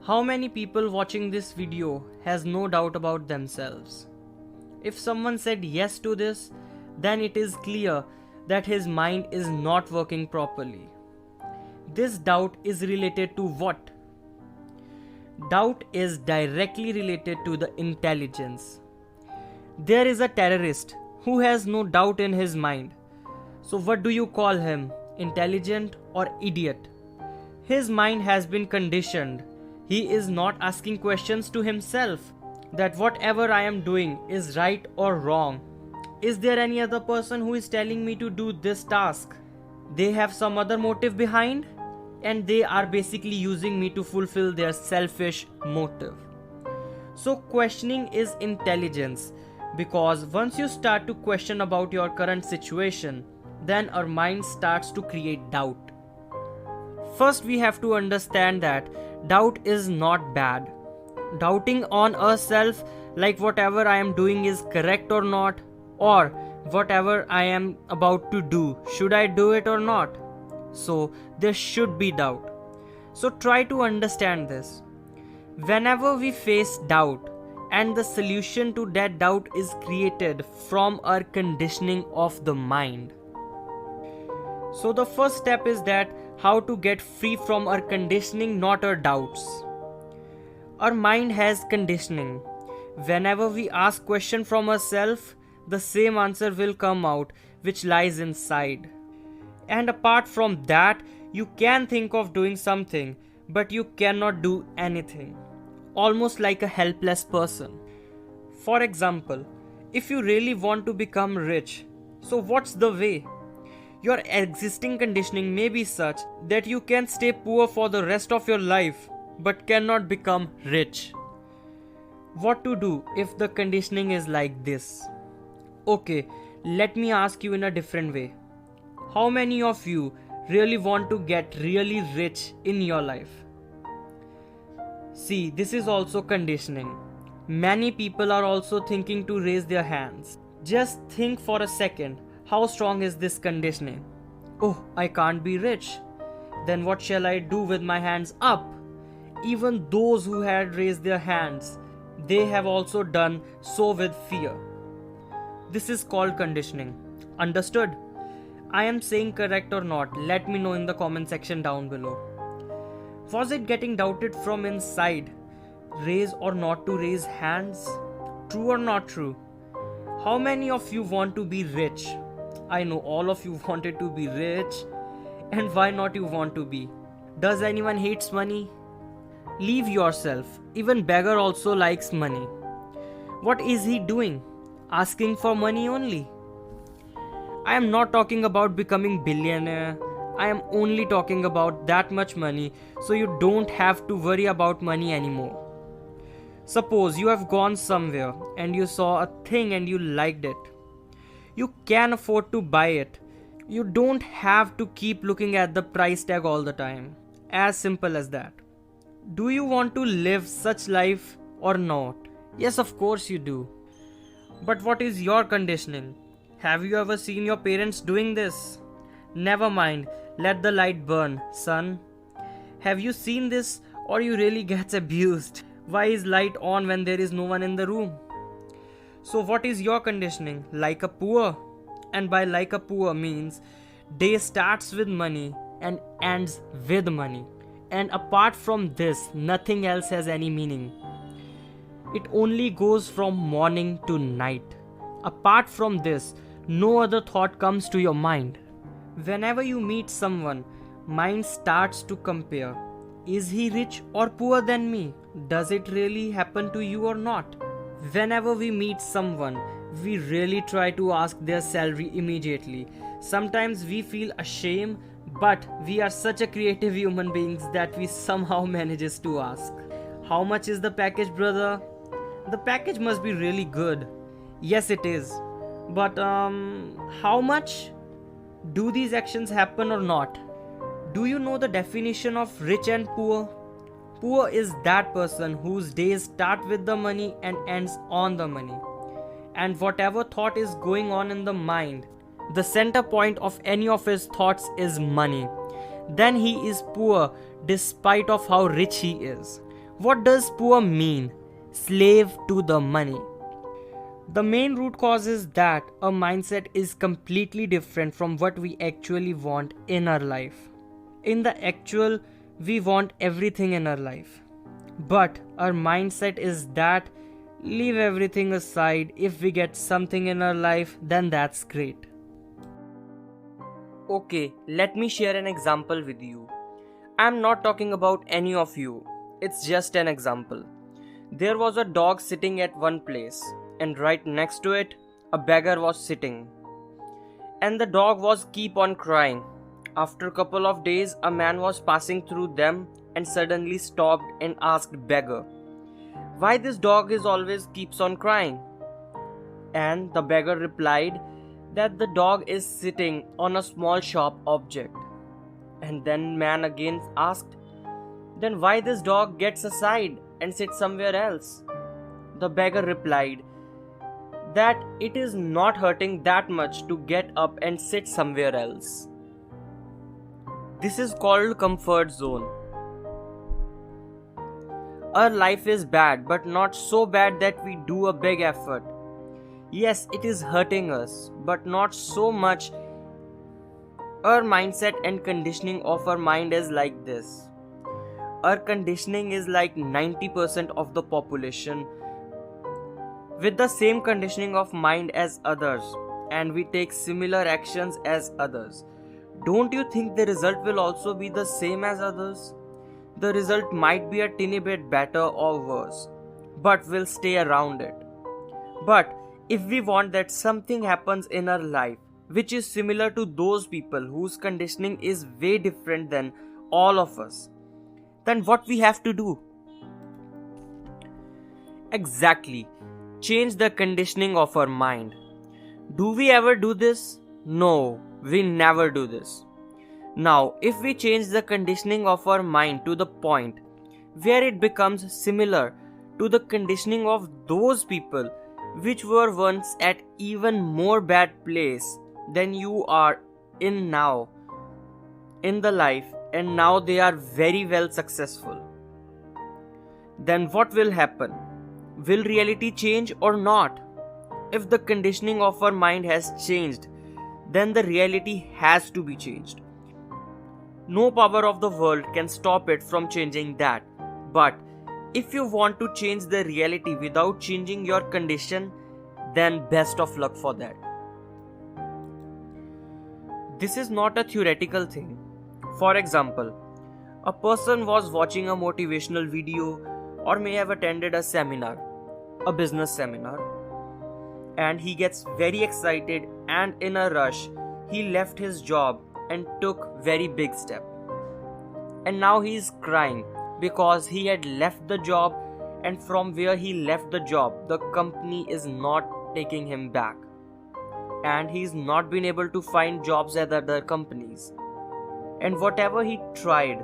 How many people watching this video has no doubt about themselves? If someone said yes to this, then it is clear that his mind is not working properly. This doubt is related to what? Doubt is directly related to the intelligence. There is a terrorist who has no doubt in his mind. So what do you call him? Intelligent or idiot? His mind has been conditioned. He is not asking questions to himself that whatever I am doing is right or wrong. Is there any other person who is telling me to do this task? They have some other motive behind, and they are basically using me to fulfill their selfish motive. So questioning is intelligence, because once you start to question about your current situation, then our mind starts to create doubt. First, we have to understand that doubt is not bad. Doubting on ourselves, like whatever I am doing is correct or not, or whatever I am about to do, should I do it or not? So there should be doubt. So try to understand this. Whenever we face doubt, and the solution to that doubt is created from our conditioning of the mind. So the first step is that how to get free from our conditioning, not our doubts. Our mind has conditioning. Whenever we ask question from ourselves, the same answer will come out which lies inside. And apart from that, you can think of doing something, but you cannot do anything. Almost like a helpless person. For example, if you really want to become rich, so what's the way? Your existing conditioning may be such that you can stay poor for the rest of your life, but cannot become rich. What to do if the conditioning is like this? Okay, let me ask you in a different way. How many of you really want to get really rich in your life? See, this is also conditioning. Many people are also thinking to raise their hands. Just think for a second, how strong is this conditioning? Oh, I can't be rich. Then what shall I do with my hands up? Even those who had raised their hands, they have also done so with fear. This is called conditioning. Understood? I am saying correct or not, let me know in the comment section down below. Was it getting doubted from inside? Raise or not to raise hands? True or not true? How many of you want to be rich? I know all of you wanted to be rich. And why not you want to be? Does anyone hates money? Leave yourself. Even beggar also likes money. What is he doing? Asking for money only. I am not talking about becoming billionaire. I am only talking about that much money so you don't have to worry about money anymore. Suppose you have gone somewhere and you saw a thing and you liked it. You can afford to buy it. You don't have to keep looking at the price tag all the time. As simple as that. Do you want to live such life or not? Yes, of course you do. But what is your conditioning? Have you ever seen your parents doing this? Never mind, let the light burn, son. Have you seen this or you really gets abused? Why is light on when there is no one in the room? So what is your conditioning? Like a poor? And by like a poor means day starts with money and ends with money. And apart from this, nothing else has any meaning. It only goes from morning to night. Apart from this, no other thought comes to your mind. Whenever you meet someone, mind starts to compare. Is he rich or poor than me? Does it really happen to you or not? Whenever we meet someone, we really try to ask their salary immediately. Sometimes we feel ashamed, but we are such a creative human beings that we somehow manages to ask. How much is the package, brother? The package must be really good. Yes, it is. But how much? Do these actions happen or not? Do you know the definition of rich and poor? Poor is that person whose days start with the money and ends on the money. And whatever thought is going on in the mind, the center point of any of his thoughts is money. Then he is poor despite of how rich he is. What does poor mean? Slave to the money. The main root cause is that our mindset is completely different from what we actually want in our life. In the actual, we want everything in our life. But our mindset is that leave everything aside. If we get something in our life, then that's great. Okay, let me share an example with you. I'm not talking about any of you. It's just an example. There was a dog sitting at one place, and right next to it, a beggar was sitting. And the dog was keep on crying. After a couple of days, a man was passing through them and suddenly stopped and asked beggar, "Why this dog is always keeps on crying?" And the beggar replied that the dog is sitting on a small sharp object. And then man again asked, "Then why this dog gets aside and sits somewhere else?" The beggar replied that it is not hurting that much to get up and sit somewhere else. This is called comfort zone. Our life is bad, but not so bad that we do a big effort. Yes, it is hurting us, but not so much. Our mindset and conditioning of our mind is like this. Our conditioning is like 90% of the population with the same conditioning of mind as others, and we take similar actions as others. Don't you think the result will also be the same as others? The result might be a teeny bit better or worse, but we'll stay around it. But if we want that something happens in our life which is similar to those people whose conditioning is way different than all of us, then what we have to do? Exactly. Change the conditioning of our mind. Do we ever do this? No, we never do this. Now, if we change the conditioning of our mind to the point where it becomes similar to the conditioning of those people which were once at even more bad place than you are in now in the life, and now they are very well successful, then what will happen? Will reality change or not? If the conditioning of our mind has changed, then the reality has to be changed. No power of the world can stop it from changing that. But if you want to change the reality without changing your condition, then best of luck for that. This is not a theoretical thing. For example, a person was watching a motivational video or may have attended a seminar, a business seminar, and he gets very excited, and in a rush he left his job and took very big step. And now he is crying because he had left the job, and from where he left the job, the company is not taking him back, and he's not been able to find jobs at other companies. And whatever he tried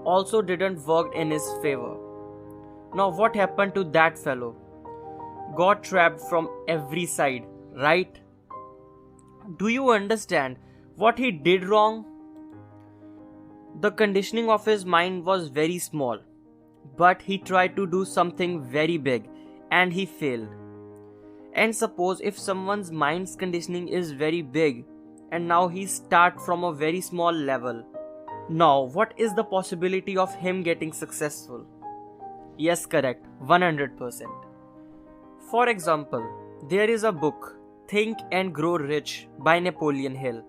also didn't work in his favor. Now what happened to that fellow? Got trapped from every side, right? Do you understand what he did wrong? The conditioning of his mind was very small, but he tried to do something very big and he failed. And suppose if someone's mind's conditioning is very big and now he starts from a very small level. Now what is the possibility of him getting successful? Yes, correct, 100%. For example, there is a book, Think and Grow Rich by Napoleon Hill.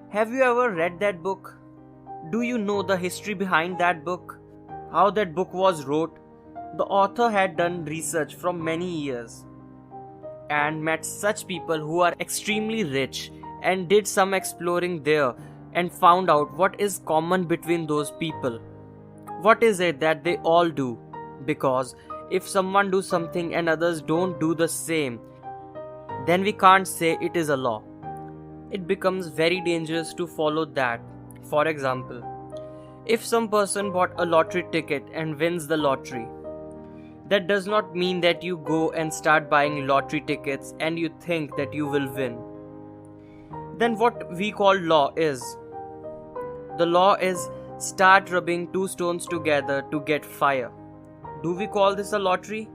Have you ever read that book? Do you know the history behind that book? How that book was wrote? The author had done research from many years and met such people who are extremely rich and did some exploring there and found out what is common between those people. What is it that they all do? Because if someone do something and others don't do the same, then we can't say it is a law. It becomes very dangerous to follow that. For example, if some person bought a lottery ticket and wins the lottery, that does not mean that you go and start buying lottery tickets and you think that you will win. Then what we call law is? The law is start rubbing two stones together to get fire. Do we call this a lottery?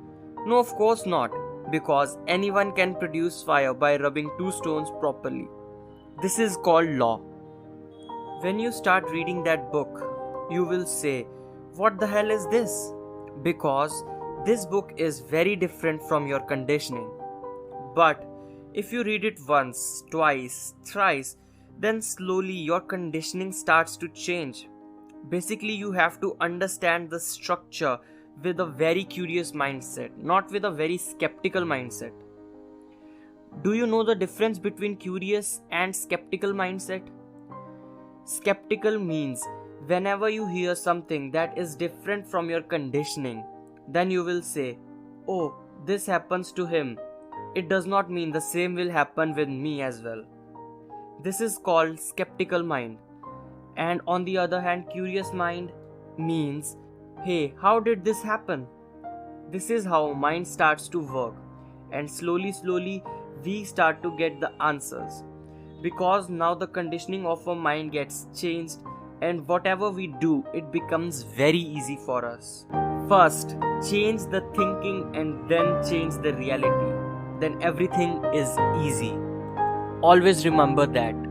No, of course not, because anyone can produce fire by rubbing two stones properly. This is called law. When you start reading that book, you will say, "What the hell is this?" Because this book is very different from your conditioning. But if you read it once, twice, thrice, then slowly your conditioning starts to change. Basically, you have to understand the structure with a very curious mindset, not with a very skeptical mindset. Do you know the difference between curious and skeptical mindset? Skeptical means whenever you hear something that is different from your conditioning, then you will say, "Oh, this happens to him. It does not mean the same will happen with me as well." This is called skeptical mind. And on the other hand, curious mind means, "Hey, how did this happen?" This is how mind starts to work. And slowly, we start to get the answers. Because now the conditioning of our mind gets changed, and whatever we do, it becomes very easy for us. First, change the thinking and then change the reality. Then everything is easy. Always remember that.